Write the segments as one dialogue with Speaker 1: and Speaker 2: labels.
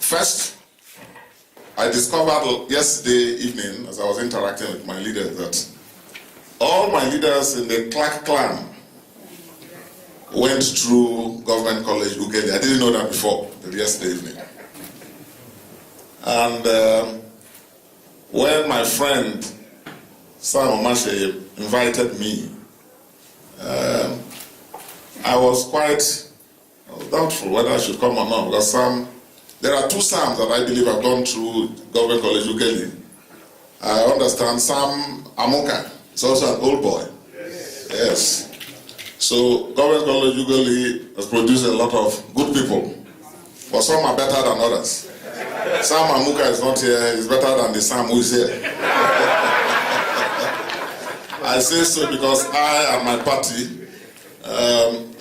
Speaker 1: First, I discovered yesterday evening, as I was interacting with my leaders, that all my leaders in the Clark clan went through Government College Ughelli. I didn't know that before, yesterday evening. And when my friend Sam Omashe invited me, I was quite doubtful whether I should come or not, because there are two Sams that I believe have gone through Government College Ughelli. I understand Sam Amoka is also an old boy. Yes. So Government College Ughelli has produced a lot of good people, but some are better than others. Sam Amuka is not here, he's better than the Sam who is here. I say so because I and my party,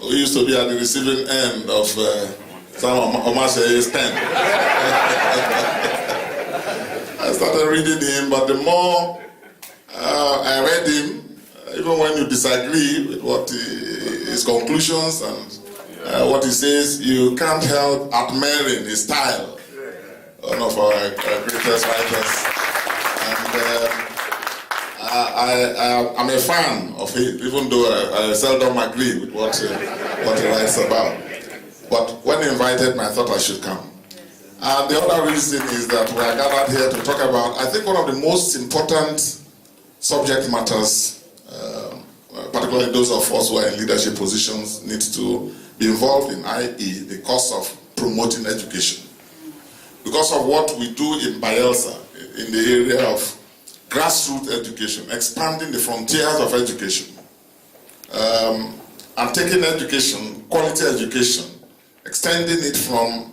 Speaker 1: we used to be at the receiving end of Sam Omashe's pen. I started reading him, but the more I read him, even when you disagree with what his conclusions and what he says, you can't help admiring his style. One of our greatest writers. And I'm a fan of him, even though I seldom agree with what he writes about. But when he invited me, I thought I should come. And the other reason is that we are gathered here to talk about, I think, one of the most important subject matters, particularly those of us who are in leadership positions, need to be involved in, i.e. the cost of promoting education. Because of what we do in Bayelsa, in the area of grassroots education, expanding the frontiers of education, and taking education, quality education, extending it from,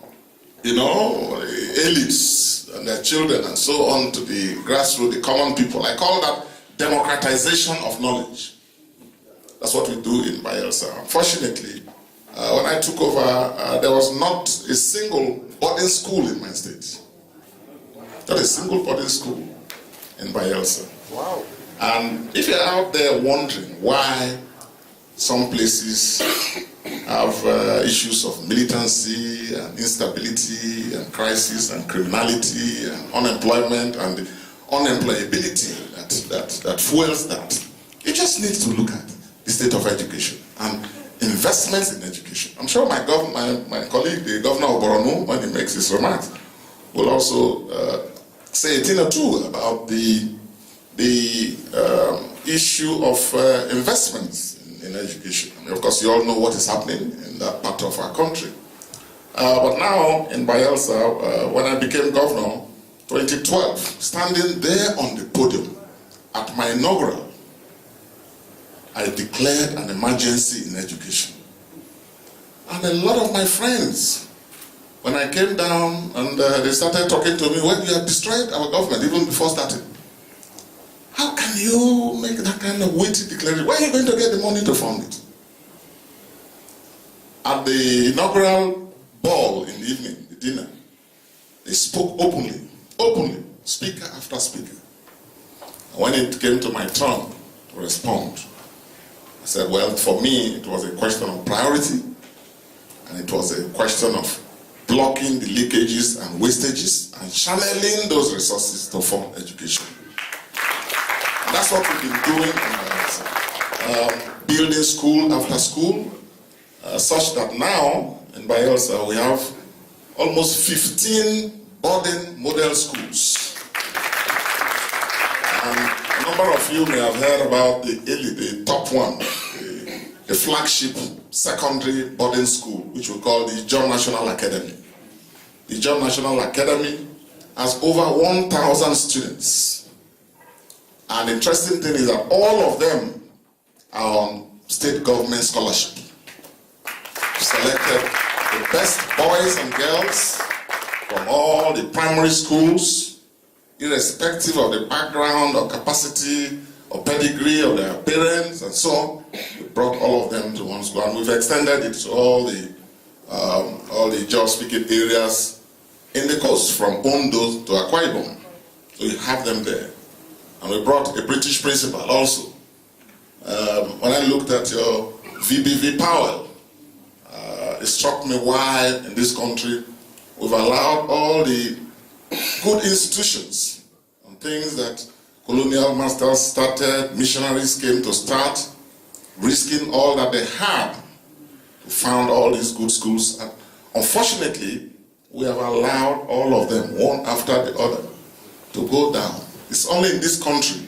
Speaker 1: elites and their children and so on to the grassroots, the common people. I call that democratization of knowledge. That's what we do in Bayelsa. Unfortunately, when I took over, there was not a single boarding school in my state. Not a single boarding school in Bayelsa.
Speaker 2: Wow.
Speaker 1: And if you're out there wondering why some places have issues of militancy and instability and crisis and criminality and unemployment and the unemployability that fuels that, you just need to look at the state of education and investments in education. I'm sure my colleague, the governor of Borno, when he makes his remarks, will also say a thing or two about the issue of investments in education. I mean, of course, you all know what is happening in that part of our country. But now in Bayelsa, when I became governor, 2012, standing there on the podium at my inaugural, I declared an emergency in education. And a lot of my friends, when I came down and they started talking to me, well, you have destroyed our government even before starting. How can you make that kind of weighty declaration? Where are you going to get the money to fund it? At the inaugural ball in the evening, the dinner, they spoke openly, speaker after speaker. And when it came to my turn to respond, I said, well, for me, it was a question of priority, and it was a question of blocking the leakages and wastages and channeling those resources to fund education. And that's what we've been doing in Bayelsa. Building school after school, such that now in Bayelsa we have almost 15 boarding model schools. And a number of you may have heard about the top one, the flagship secondary boarding school, which we call the John National Academy. The John National Academy has over 1,000 students. And the interesting thing is that all of them are on state government scholarship. We selected the best boys and girls from all the primary schools, irrespective of the background or capacity or pedigree of their parents and so on. We brought all of them to one school, and we've extended it to all the job-speaking areas in the coast, from Ondo to Akwa Ibom. So you have them there. And we brought a British principal also. When I looked at your VBV Powell, it struck me why in this country We've allowed all the good institutions and things that colonial masters started, missionaries came to start, risking all that they had to found all these good schools. And unfortunately, we have allowed all of them, one after the other, to go down. It's only in this country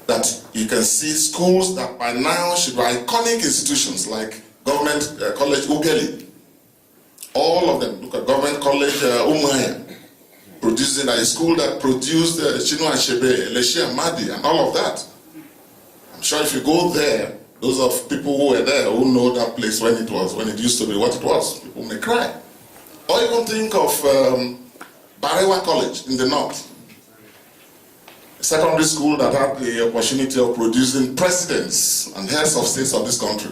Speaker 1: that you can see schools that by now should be iconic institutions like Government College Ughelli. All of them. Look at Government College Umuahia, producing a school that produced Chinua Achebe, Leshi Amadi, and all of that. I'm sure if you go there, those of people who were there who know that place when it used to be what it was, people may cry. Or even think of Barewa College in the north. A secondary school that had the opportunity of producing presidents and heads of states of this country.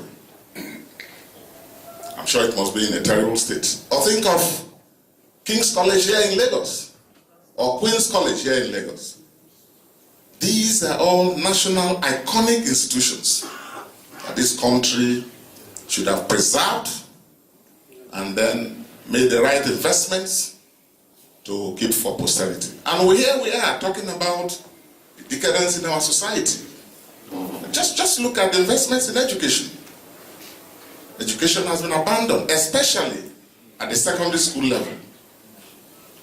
Speaker 1: I'm sure it must be in a terrible state. Or think of King's College here in Lagos, or Queen's College here in Lagos. These are all national iconic institutions that this country should have preserved and then made the right investments to keep for posterity. And here we are talking about decadence in our society. Just look at the investments in education. Education has been abandoned, especially at the secondary school level.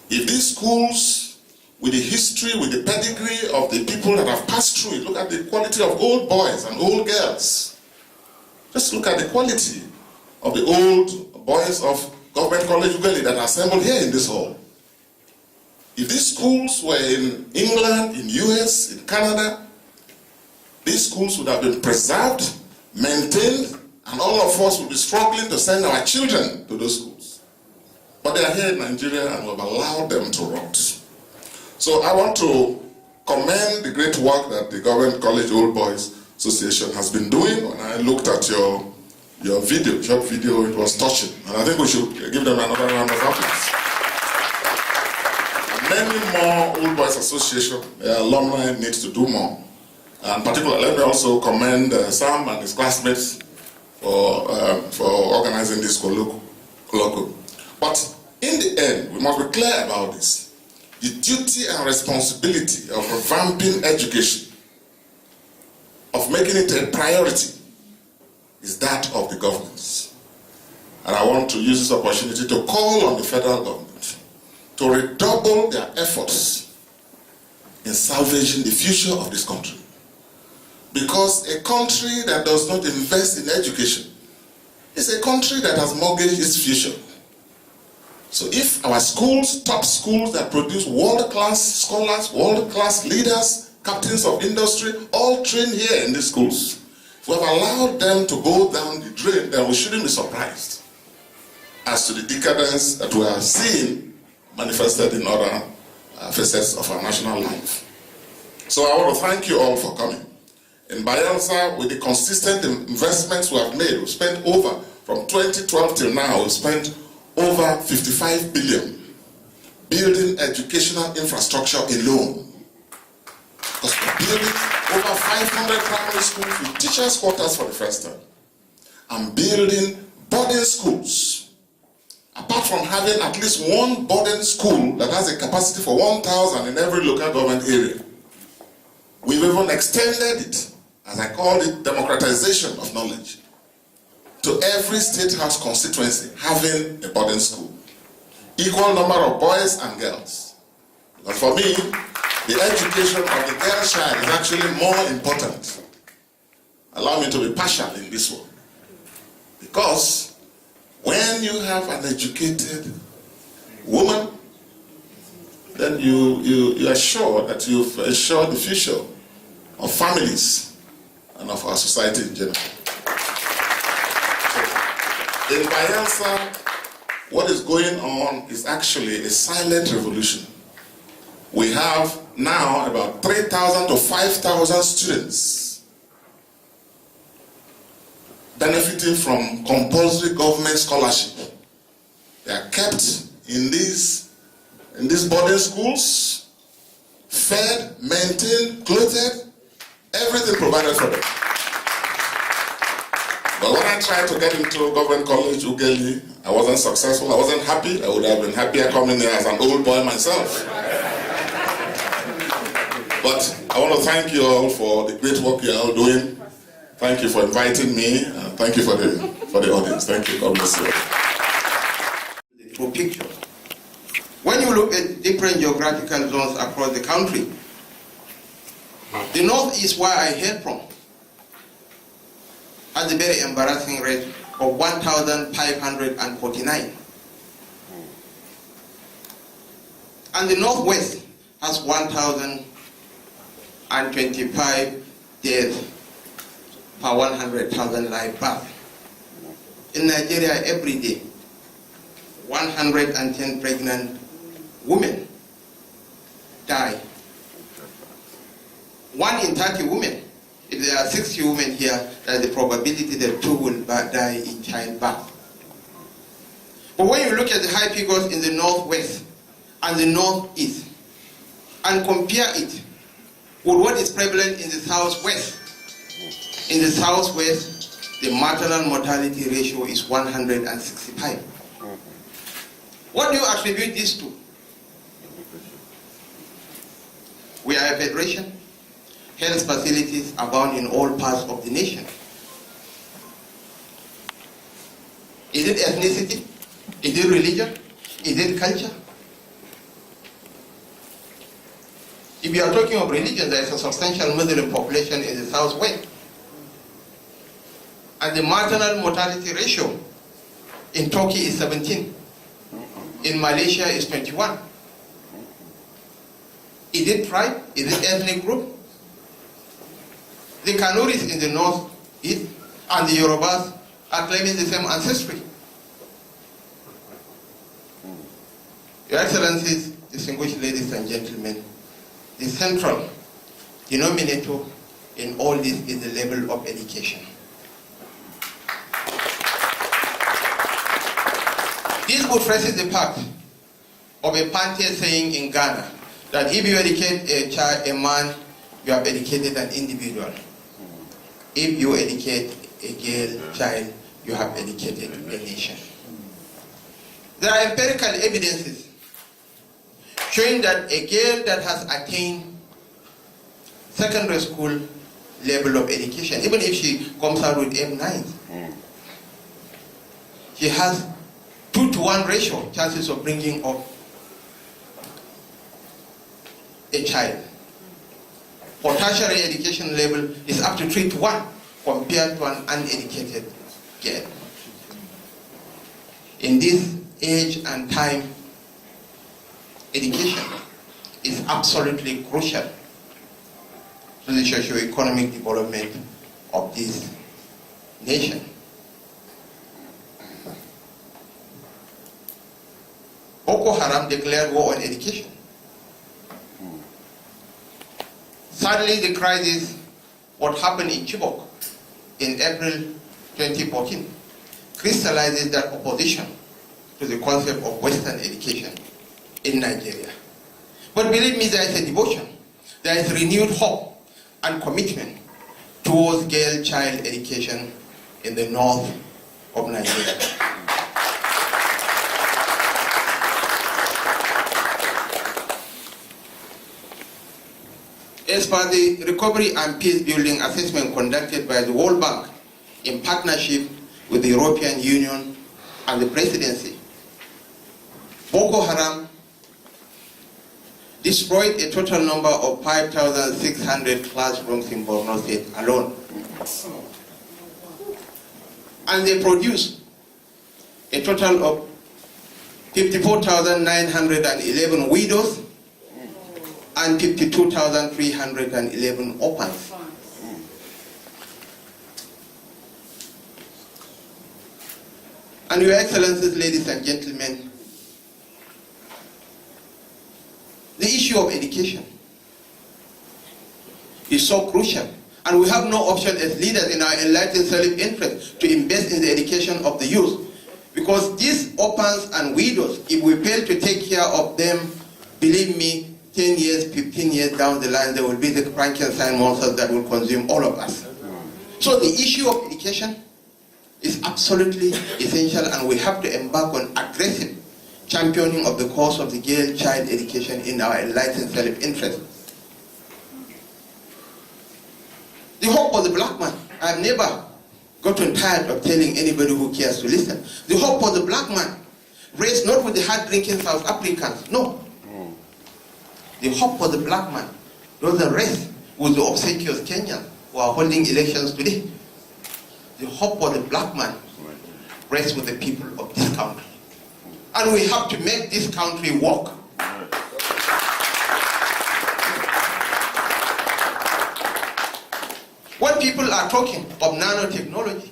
Speaker 1: If these schools, with the history, with the pedigree of the people that have passed through it, look at the quality of old boys and old girls. Just look at the quality of the old boys of Government College Ughelli that are assembled here in this hall. If these schools were in England, in US, in Canada, these schools would have been preserved, maintained, and all of us would be struggling to send our children to those schools. But they are here in Nigeria and we've allowed them to rot. So I want to commend the great work that the Government College Old Boys Association has been doing. When I looked at your video, short video, it was touching. And I think we should give them another round of applause. Many more Old Boys Association alumni need to do more. And particularly, let me also commend Sam and his classmates for organizing this colloquium. But in the end, we must be clear about this. The duty and responsibility of revamping education, of making it a priority, is that of the governments. And I want to use this opportunity to call on the federal government to redouble their efforts in salvaging the future of this country. Because a country that does not invest in education is a country that has mortgaged its future. So if our schools, top schools that produce world-class scholars, world-class leaders, captains of industry, all trained here in these schools, if we have allowed them to go down the drain, then we shouldn't be surprised as to the decadence that we are seeing manifested in other facets of our national life. So I want to thank you all for coming. In Bayelsa, with the consistent investments we have made, we've spent over, from 2012 till now, we've spent over 55 billion building educational infrastructure alone. Because we're building over 500 primary schools with teachers' quarters for the first time. And building boarding schools. Apart from having at least one boarding school that has a capacity for 1,000 in every local government area. We've even extended it, as I call it, democratization of knowledge, to every state house constituency having a boarding school. Equal number of boys and girls. But for me, the education of the girl child is actually more important. Allow me to be partial in this one. Because when you have an educated woman, then you are sure that you've assured the future of families and of our society in general. In Bayelsa, what is going on is actually a silent revolution. We have now about 3,000 to 5,000 students benefiting from compulsory government scholarship. They are kept in these boarding schools, fed, maintained, clothed, everything provided for them. But when I tried to get into government college, Ughelli, I wasn't successful. I wasn't happy. I would have been happier coming here as an old boy myself. But I want to thank you all for the great work you are all doing. Thank you for inviting me, and thank you for the audience. Thank you. God bless you.
Speaker 2: The true picture. When you look at different geographical zones across the country, the north is where I hail from, at the very embarrassing rate of 1,549. And the northwest has 1,025 deaths per 100,000 live births. In Nigeria, every day, 110 pregnant women die. 1 in 30 women. If there are 60 women here, there is the probability that 2 will die in childbirth. But when you look at the high figures in the northwest and the northeast, and compare it with what is prevalent in the southwest, in the southwest, the maternal mortality ratio is 165. What do you attribute this to? We are a federation. Health facilities abound in all parts of the nation. Is it ethnicity? Is it religion? Is it culture? If you are talking of religion, there is a substantial Muslim population in the southwest. And the maternal mortality ratio in Turkey is 17. In Malaysia is 21. Is it tribe? Is it ethnic group? The Kanuris in the northeast and the Yorubas are claiming the same ancestry. Your Excellencies, distinguished ladies and gentlemen, the central denominator in all this is the level of education. This buttresses the fact of a Pante saying in Ghana that if you educate a man, you have educated an individual. If you educate a girl child, you have educated a nation. There are empirical evidences showing that a girl that has attained secondary school level of education, even if she comes out with M9, she has 2-to-1 ratio chances of bringing up a child. For tertiary education level is up to 3-to-1 compared to an uneducated girl. In this age and time, education is absolutely crucial to the socio-economic development of this nation. Boko Haram declared war on education. Sadly, the crisis, what happened in Chibok in April 2014, crystallizes that opposition to the concept of Western education in Nigeria. But believe me, there is a devotion, there is renewed hope and commitment towards girl child education in the north of Nigeria. As per the Recovery and Peace Building Assessment conducted by the World Bank in partnership with the European Union and the Presidency, Boko Haram destroyed a total number of 5,600 classrooms in Borno State alone. And they produced a total of 54,911 widows and 52,311 orphans. And Your Excellencies, ladies and gentlemen, the issue of education is so crucial, and we have no option as leaders in our enlightened self-interest to invest in the education of the youth, because these orphans and widows, if we fail to take care of them, believe me, 10 years, 15 years down the line, there will be the Frankenstein monsters that will consume all of us. So the issue of education is absolutely essential, and we have to embark on aggressive championing of the cause of the girl child education in our enlightened self-interest. The hope of the black man, I've never gotten tired of telling anybody who cares to listen. The hope of the black man rests not with the hard-drinking South Africans, no. The hope of the black man doesn't rest with the obsequious Kenyans who are holding elections today. The hope of the black man rests with the people of this country. And we have to make this country work. When people are talking of nanotechnology,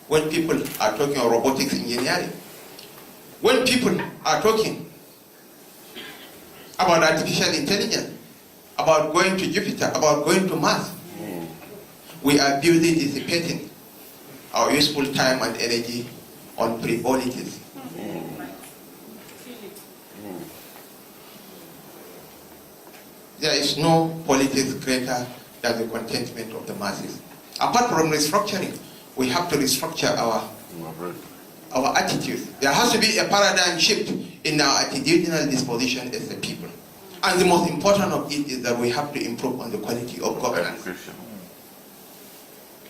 Speaker 2: when people are talking of robotics engineering, when people are talking about artificial intelligence, about going to Jupiter, about going to Mars, we are busy dissipating our useful time and energy on frivolities. There is no politics greater than the contentment of the masses. Apart from restructuring, we have to restructure our attitudes. There has to be a paradigm shift in our attitudinal disposition as a people. And the most important of it is that we have to improve on the quality of governance.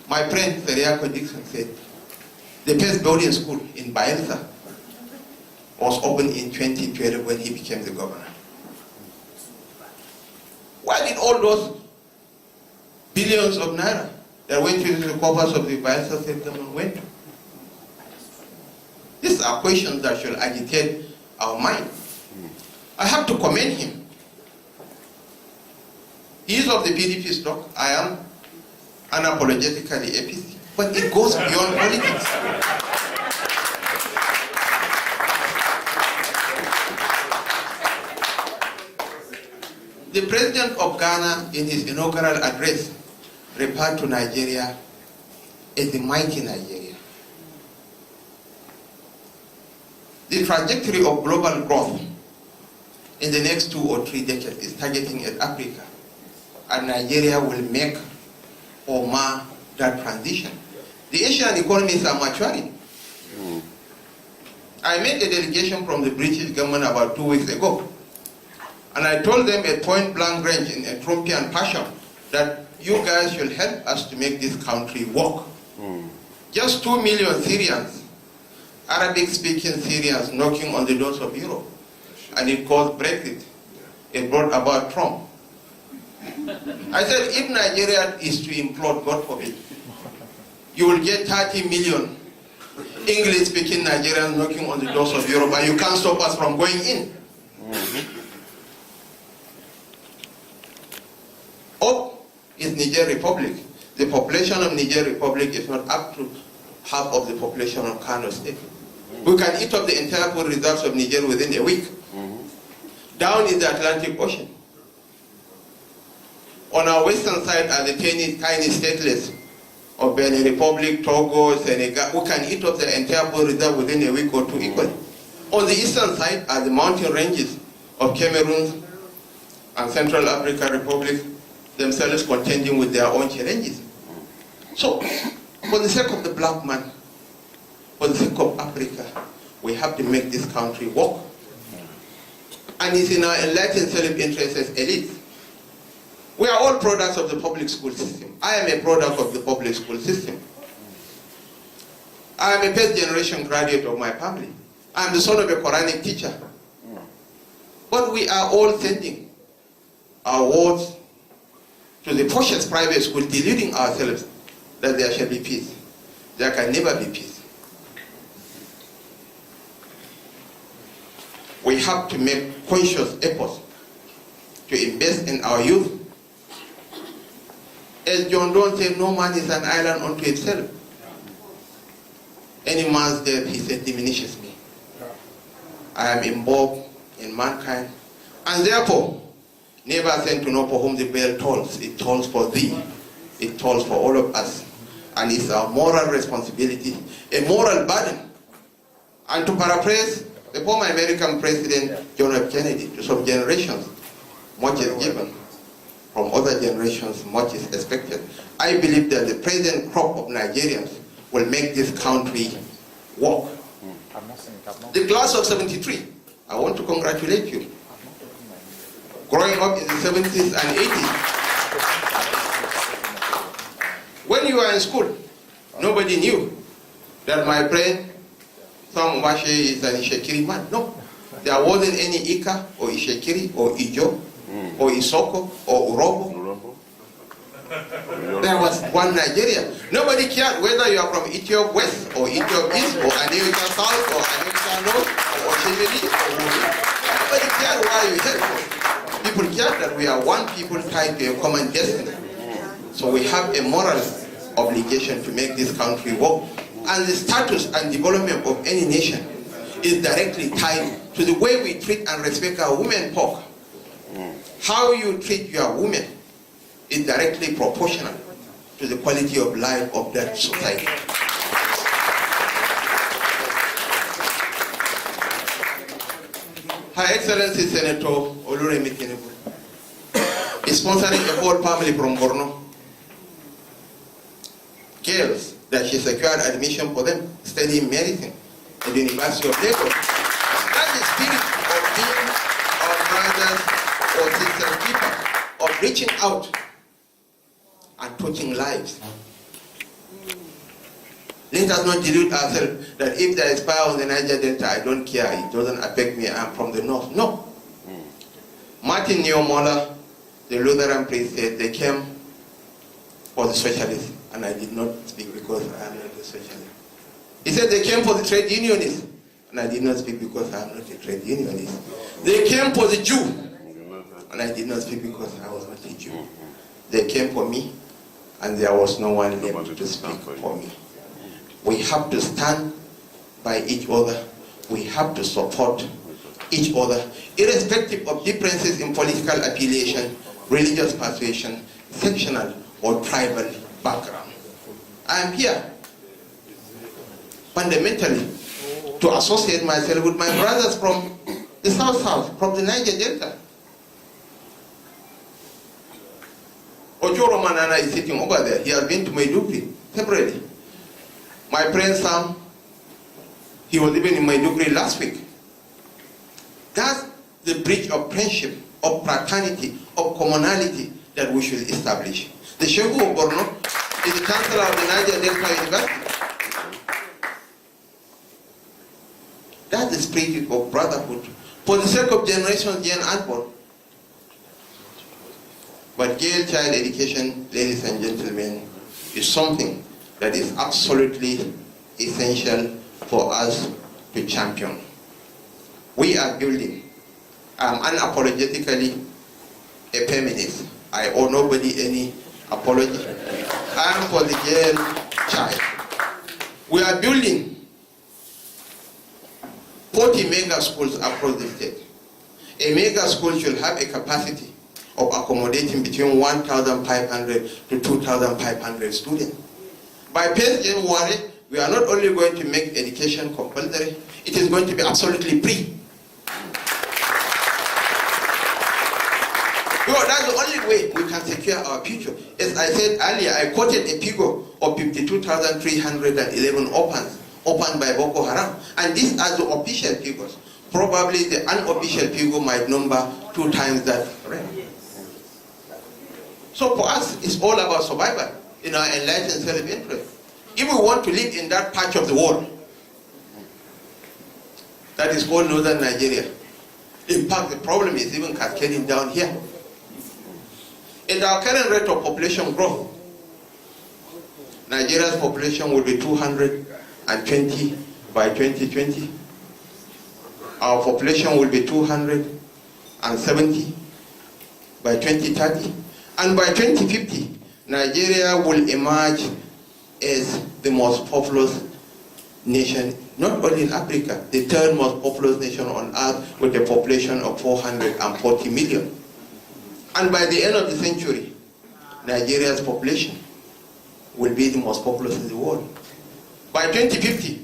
Speaker 2: My friend Seriake Dickson said, the first boarding school in Bayelsa was opened in 2012 when he became the governor. Why did all those billions of naira that went into the coffers of the Bayelsa state government went to? These are questions that should agitate our mind. I have to commend him. He is of the PDP stock. I am unapologetically APC. But it goes beyond politics. The president of Ghana, in his inaugural address, referred to Nigeria as the mighty Nigeria. The trajectory of global growth in the next 2 or 3 decades is targeting at Africa, and Nigeria will make or mar that transition. The Asian economies are maturing. I met a delegation from the British government about 2 weeks ago, and I told them at point blank range in a Trumpian fashion that you guys should help us to make this country work. Just 2 million Syrians, Arabic-speaking Syrians, knocking on the doors of Europe, and it caused Brexit. It brought about Trump. I said, if Nigeria is to implode, God forbid, you will get 30 million English-speaking Nigerians knocking on the doors of Europe, and you can't stop us from going in. Up is Niger Republic. The population of Niger Republic is not up to half of the population of Kano State. We can eat up the entire food reserves of Niger within a week. Down is the Atlantic Ocean. On our western side are the tiny statelets of Benin Republic, Togo, Senegal. We can eat up the entire food reserve within a week or 2 equally. On the eastern side are the mountain ranges of Cameroon and Central African Republic, themselves contending with their own challenges. So, for the sake of the black man, for the sake of Africa, we have to make this country work. And it's in our enlightened self-interest as elites. We are all products of the public school system. I am a product of the public school system. I am a first generation graduate of my family. I am the son of a Quranic teacher. But we are all sending our words to the poshest private school, deluding ourselves that there shall be peace. There can never be peace. We have to make conscious efforts to invest in our youth. As John Donne said, no man is an island unto himself. Any man's death, he said, diminishes me. I am involved in mankind, and therefore, never sent to know for whom the bell tolls. It tolls for thee. It tolls for all of us. And it's our moral responsibility, a moral burden. And to paraphrase the former American President John F. Kennedy, to some generations, much is given, from other generations, much is expected. I believe that the present crop of Nigerians will make this country work. The class of 73, I want to congratulate you. Growing up in the 70s and 80s, when you were in school, nobody knew that my friend Sam Mwashe is an Ishekiri man. No. There wasn't any Ika or Ishekiri or Ijo or Isoko or Urobo. There was one Nigeria. Nobody cared whether you are from Ethiopia West or Ethiopia East or Aniocha South or Aniocha North or Oshimili or Wuri. Nobody cared where you hail from. People cared that we are one people tied to a common destiny. So we have a moral obligation to make this country work. And the status and development of any nation is directly tied to the way we treat and respect our women folk. How you treat your women is directly proportional to the quality of life of that society. Her Excellency Senator Oluremi Tinubu is sponsoring a whole family from Borno. Girls that she secured admission for them studying medicine at the University of Lagos. That is the spirit of being our brothers or sister people, of reaching out and touching lives. Let us not delude ourselves that if there is fire on the Niger Delta, I don't care, it doesn't affect me, I'm from the north. No. Martin Neomola, the Lutheran priest, said they came for the socialists, and I did not speak because I am not a socialist. He said they came for the trade unionists, and I did not speak because I am not a trade unionist. They came for the Jew, and I did not speak because I was not a Jew. They came for me, and there was no one left to speak for me. We have to stand by each other. We have to support each other, irrespective of differences in political affiliation, religious persuasion, sectional or tribal background. I am here fundamentally to associate myself with my brothers from the South, from the Niger Delta. Ojoro Manana is sitting over there. He has been to Maiduguri separately. My friend Sam, he was even in Maiduguri last week. That's the bridge of friendship, of fraternity, of commonality that we should establish. The Sheikh of Borno is the chancellor of the Niger Delta University. That's the spirit of brotherhood for the sake of generations young and unborn. But girl child education, ladies and gentlemen, is something that is absolutely essential for us to champion. We are building. I'm unapologetically a feminist. I owe nobody any apology. I'm for the girl child. We are building 40 mega schools across the state. A mega school should have a capacity of accommodating between 1,500 to 2,500 students. By 1st January, we are not only going to make education compulsory, it is going to be absolutely free. Because that's the only way we can secure our future. As I said earlier, I quoted a figure of 52,311 orphans opened by Boko Haram. And these are the official figures. Probably the unofficial figure might number 2 times that rate. So for us, it's all about survival in our enlightened self-interest. If we want to live in that patch of the world that is called northern Nigeria, in fact, the problem is even cascading down here. In our current rate of population growth, Nigeria's population will be 220 by 2020. Our population will be 270 by 2030. And by 2050, Nigeria will emerge as the most populous nation, not only in Africa, the 3rd most populous nation on earth with a population of 440 million. And by the end of the century, Nigeria's population will be the most populous in the world. By 2050,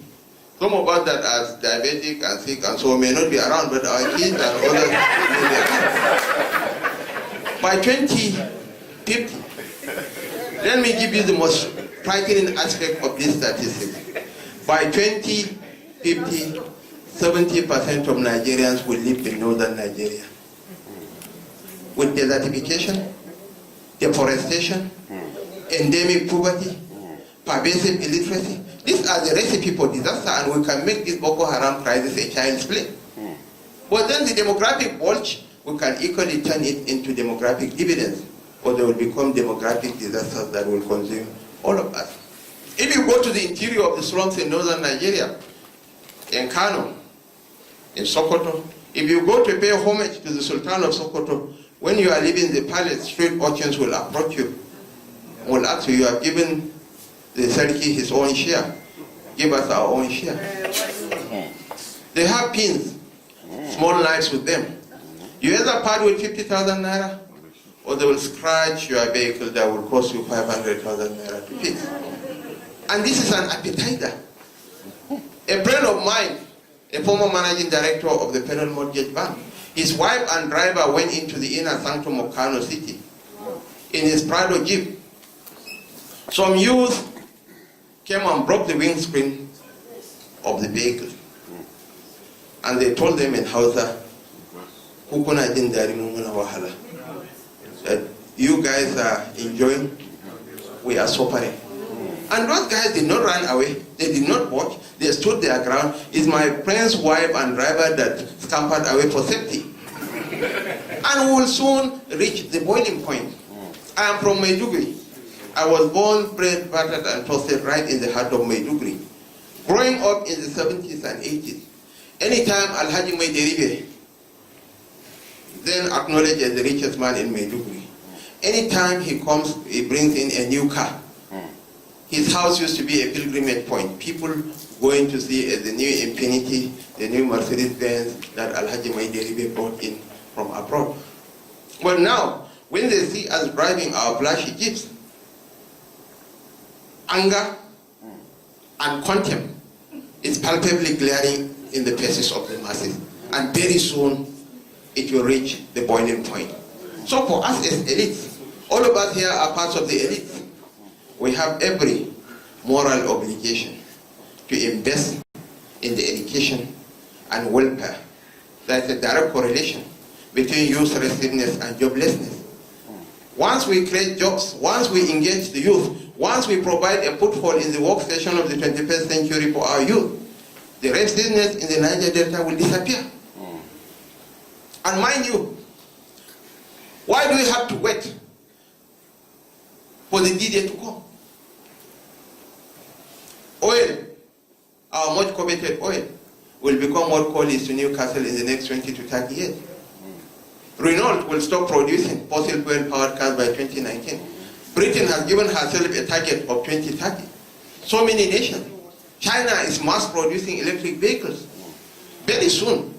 Speaker 2: some of us that are diabetic and sick and so may not be around, but our kids and others will be around. By 2050, 50. Let me give you the most frightening aspect of this statistic. By 2050, 70% of Nigerians will live in northern Nigeria. With desertification, deforestation, endemic poverty, pervasive illiteracy. These are the recipe for disaster, and we can make this Boko Haram crisis a child's play. But then the demographic bulge, we can equally turn it into demographic dividends, or they will become demographic disasters that will consume all of us. If you go to the interior of the slums in northern Nigeria, in Kano, in Sokoto, if you go to pay homage to the Sultan of Sokoto, when you are leaving the palace, street urchins will approach you, will ask you, you have given the Seriake his own share, give us our own share. They have pins, small knives with them. You either part with 50,000 naira, or they will scratch your vehicle that will cost you 500,000 naira to fix. And this is an appetizer. A friend of mine, a former managing director of the Federal Mortgage Bank, his wife and driver went into the inner sanctum of Kano City in his Prado Jeep. Some youth came and broke the windscreen of the vehicle. And they told them in Hausa, Kukuna jindari mumuna wahala. That you guys are enjoying, we are suffering. And those guys did not run away. They did not watch. They stood their ground. It's my friend's wife and driver that scampered away for safety. And we will soon reach the boiling point. I am from Maiduguri. I was born, bred, battered, and toasted right in the heart of Maiduguri. Growing up in the 70s and 80s, anytime Alhaji Maideribe, then acknowledged as the richest man in Maiduguri, anytime he comes, he brings in a new car. His house used to be a pilgrimage point. People going to see the new Infiniti, the new Mercedes-Benz that Alhaji Maideribe brought in from abroad. But now, when they see us driving our flashy jeeps, anger and contempt is palpably glaring in the faces of the masses. And very soon, it will reach the boiling point. So for us as elites, all of us here are parts of the elites. We have every moral obligation to invest in the education and welfare. There's a direct correlation between youth restlessness and joblessness. Once we create jobs, once we engage the youth, once we provide a foothold in the workstation of the 21st century for our youth, the restlessness in the Niger Delta will disappear. And mind you, why do we have to wait for the D-Day to come? Oil, our much coveted oil, will become what coal is to Newcastle in the next 20 to 30 years. Renault will stop producing fossil fuel powered cars by 2019. Britain has given herself a target of 2030. So many nations. China is mass producing electric vehicles. Very soon,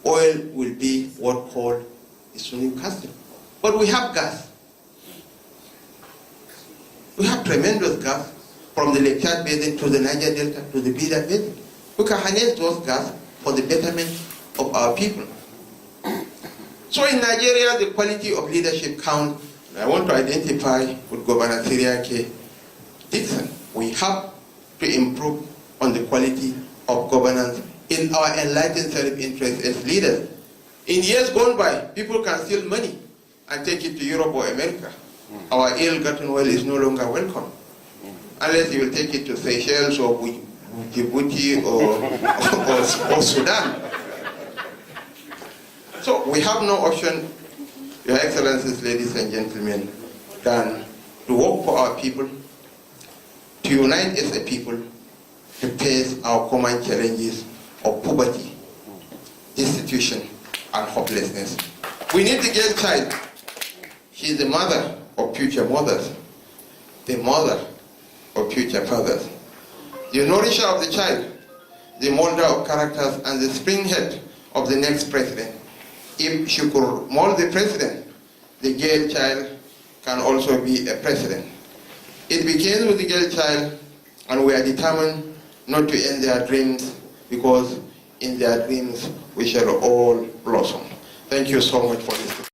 Speaker 2: oil will be what coal is to Newcastle. But we have gas. We have tremendous gas from the Lake Chad Basin to the Niger Delta to the Bida Basin. We can harness those gas for the betterment of our people. So in Nigeria, the quality of leadership counts. I want to identify with Governor Seriake Dickson. We have to improve on the quality of governance in our enlightened self-interest as leaders. In years gone by, people can steal money and take it to Europe or America. Our ill-gotten wealth is no longer welcome, unless you will take it to Seychelles or Djibouti or Sudan. So we have no option, Your Excellencies, ladies and gentlemen, than to work for our people, to unite as a people, to face our common challenges of poverty, destitution, and hopelessness. We need the girl child. She is the mother of future mothers, the mother of future fathers, the nourisher of the child, the molder of characters, and the springhead of the next president. If she could mold the president, the girl child can also be a president. It begins with the girl child, and we are determined not to end their dreams, because in their dreams we shall all blossom. Thank you so much for listening.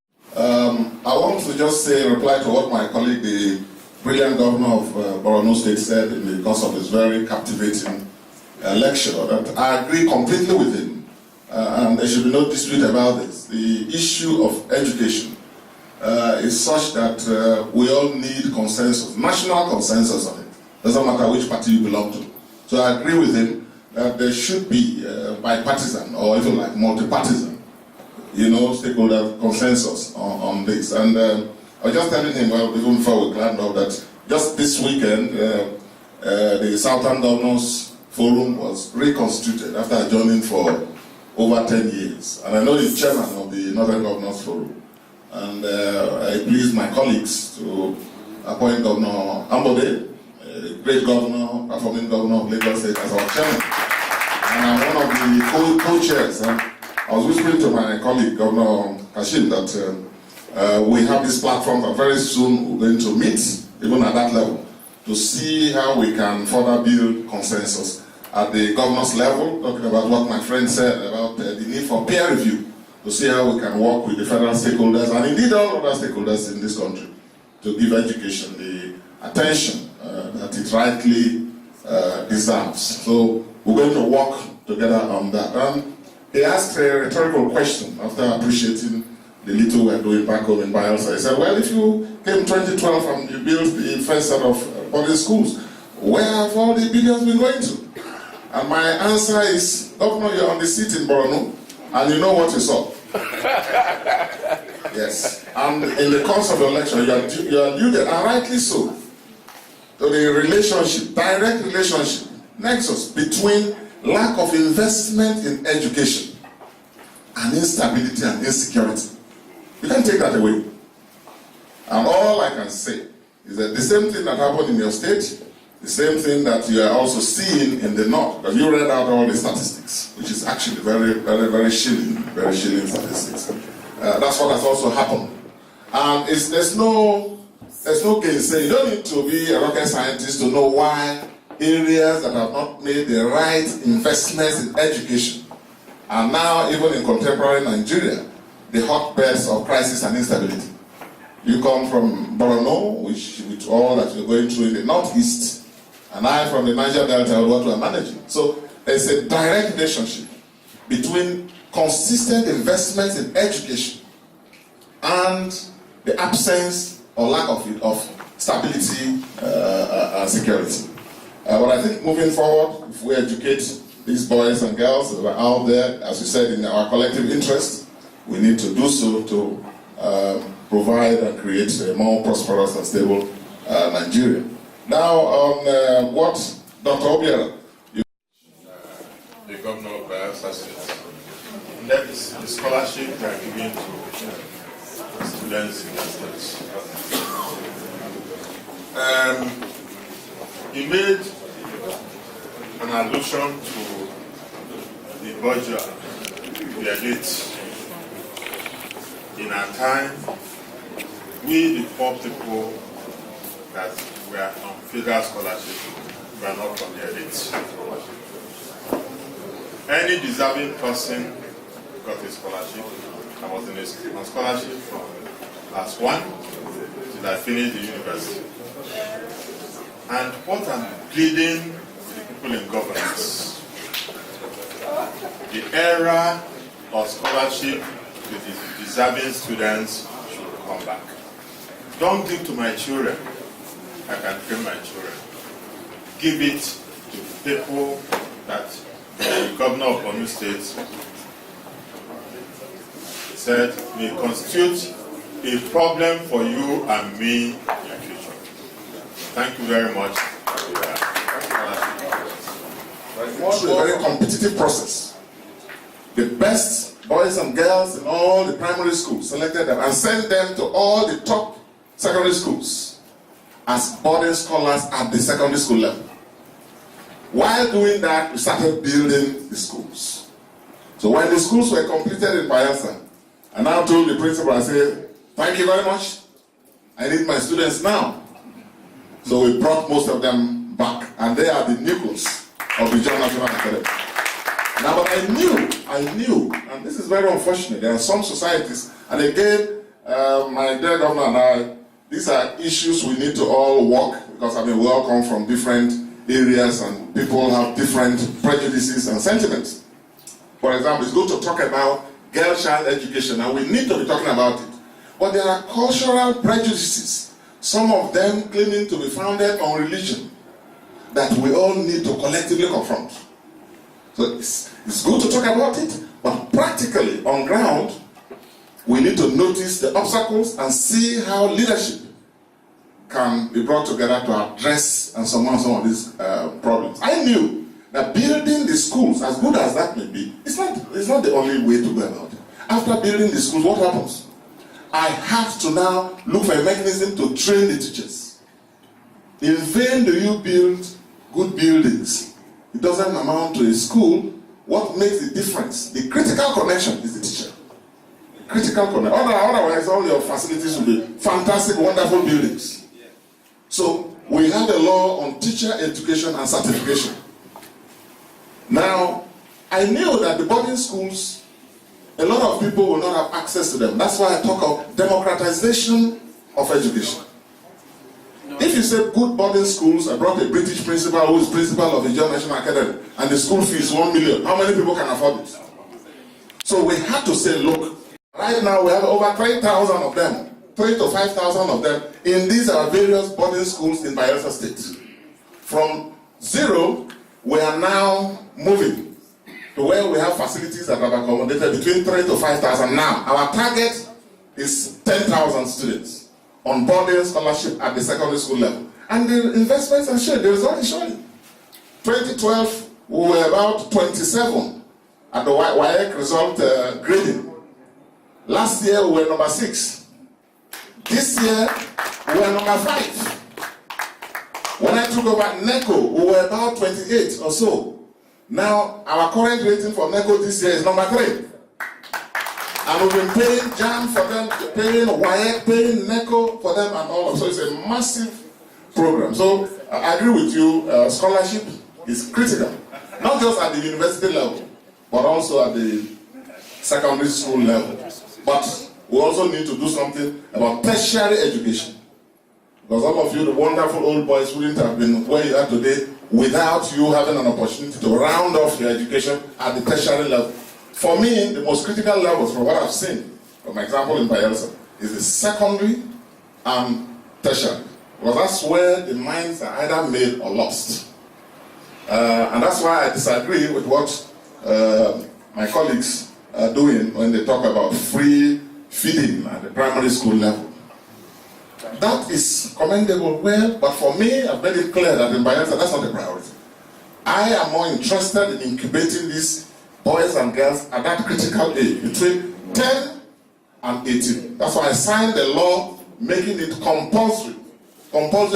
Speaker 1: I want to just say, reply to what my colleague, the brilliant governor of Borno State, said in the course of his very captivating lecture, that I agree completely with him, and there should be no dispute about this. The issue of education is such that we all need consensus, national consensus on it. Doesn't matter which party you belong to. So I agree with him that there should be bipartisan or even like multi-partisan, stakeholder consensus on this. And I was just telling him, well, even before we planned out, that just this weekend, the Southern Governors Forum was reconstituted after adjourning for over 10 years. And I know the chairman of the Northern Governors Forum. And I pleased my colleagues to appoint Governor Ambode, a great governor, performing governor of Lagos State, as our chairman. And I'm one of the co-chairs. I was whispering to my colleague, Governor Kashim, that we have this platform that very soon we're going to meet, even at that level, to see how we can further build consensus at the governor's level, talking about what my friend said about the need for peer review, to see how we can work with the federal stakeholders, and indeed all other stakeholders in this country, to give education the attention that it rightly deserves. So we're going to work together on that. And he asked a rhetorical question after appreciating the little we're doing back home in Bayelsa. He said, well, if you came 2012 and you built the first set of public schools, where have all the billions been going to? And my answer is, Governor, you're on the seat in Borno, and you know what you saw. Yes. And in the course of the election, you alluded, and rightly so, to the relationship, direct relationship, nexus between lack of investment in education and instability and insecurity. You can't take that away. And all I can say is that the same thing that happened in your state, the same thing that you are also seeing in the north, because you read out all the statistics, which is actually very, very, very chilling statistics. That's what has also happened. And there's no gainsay. You don't need to be a rocket scientist to know why areas that have not made the right investments in education are now, even in contemporary Nigeria, the hotbeds of crisis and instability. You come from Borno, with all that you're going through in the northeast, and I from the Niger Delta, what we're managing. So there's a direct relationship between consistent investments in education and the absence or lack of it, of stability and security. But I think moving forward, if we educate these boys and girls that are out there, as we said, in our collective interest, we need to do so to provide and create a more prosperous and stable Nigeria. Now, on what Dr. Obiara,
Speaker 3: the governor of Bayelsa State, that is the scholarship they are giving to students in the states. He made an allusion to the bourgeois, the elite. In our time, we the poor people that were on federal scholarship were not from the elite. Any deserving person got a scholarship. I was on scholarship from class 1 till I finished the university. And what I'm pleading with the people in governance, the era of scholarship to the deserving students should come back. Don't give to my children. I can train my children. Give it to the people that the governor of Borno State said may constitute a problem for you and me in the future. Thank you very much.
Speaker 1: It's a very competitive process. The best boys and girls in all the primary schools selected them and sent them to all the top secondary schools as boarding scholars at the secondary school level. While doing that, we started building the schools. So when the schools were completed in Bayelsa, I now told the principal, I said, thank you very much. I need my students now. So we brought most of them back, and they are the nucleus of the John National Academy. Now, but I knew, and this is very unfortunate, there are some societies, and again, my dear governor and I, these are issues we need to all work, because I mean we all come from different areas and people have different prejudices and sentiments. For example, it's good to talk about girl child education, and we need to be talking about it. But there are cultural prejudices, some of them claiming to be founded on religion, that we all need to collectively confront. So it's good to talk about it, but practically on ground, we need to notice the obstacles and see how leadership can be brought together to address and surmount some of these problems. I knew that building the schools, as good as that may be, it's not the only way to go about it. After building the schools, what happens? I have to now look for a mechanism to train the teachers. In vain do you build good buildings. It doesn't amount to a school. What makes the difference? The critical connection is the teacher. The critical connection. Otherwise, all your facilities will be fantastic, wonderful buildings. So, we have a law on teacher education and certification. Now, I knew that the boarding schools, a lot of people will not have access to them. That's why I talk of democratization of education. If you say good boarding schools, I brought a British principal who is principal of the John National Academy, and the school fee is 1 million. How many people can afford it? So we had to say, look, right now we have over 3,000 of them, 3,000 to 5,000 of them in these are various boarding schools in Bayelsa State. From zero, we are now moving to where we have facilities that have accommodated between 3,000 to 5,000 now. Our target is 10,000 students on boarding scholarship at the secondary school level. And the investments are showing, the result is showing. 2012, we were about 27 at the WAEC result grading. Last year, we were number 6. This year, we were number 5. When I took over NECO, we were about 28 or so. Now, our current rating for NECO this year is number 3. And we've been paying JAM for them, paying WAEC, paying NECO for them and all of. So it's a massive program. So I agree with you, scholarship is critical. Not just at the university level, but also at the secondary school level. But we also need to do something about tertiary education. Because all of you, the wonderful old boys, wouldn't have been where you are today without you having an opportunity to round off your education at the tertiary level. For me, the most critical levels, from what I've seen, for example in Bayelsa, is the secondary and tertiary. Because that's where the minds are either made or lost. And that's why I disagree with what my colleagues are doing when they talk about free feeding at the primary school level. That is commendable, well, but for me, I've made it clear that in Bayelsa, that's not a priority. I am more interested in incubating these boys and girls at that critical age, between 10 and 18. That's why I signed the law making it compulsory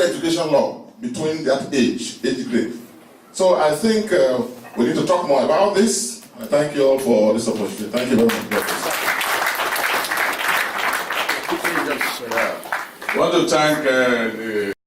Speaker 1: education law between that age grade. So I think we need to talk more about this. I thank you all for this opportunity. Thank you very much.
Speaker 4: I want to thank the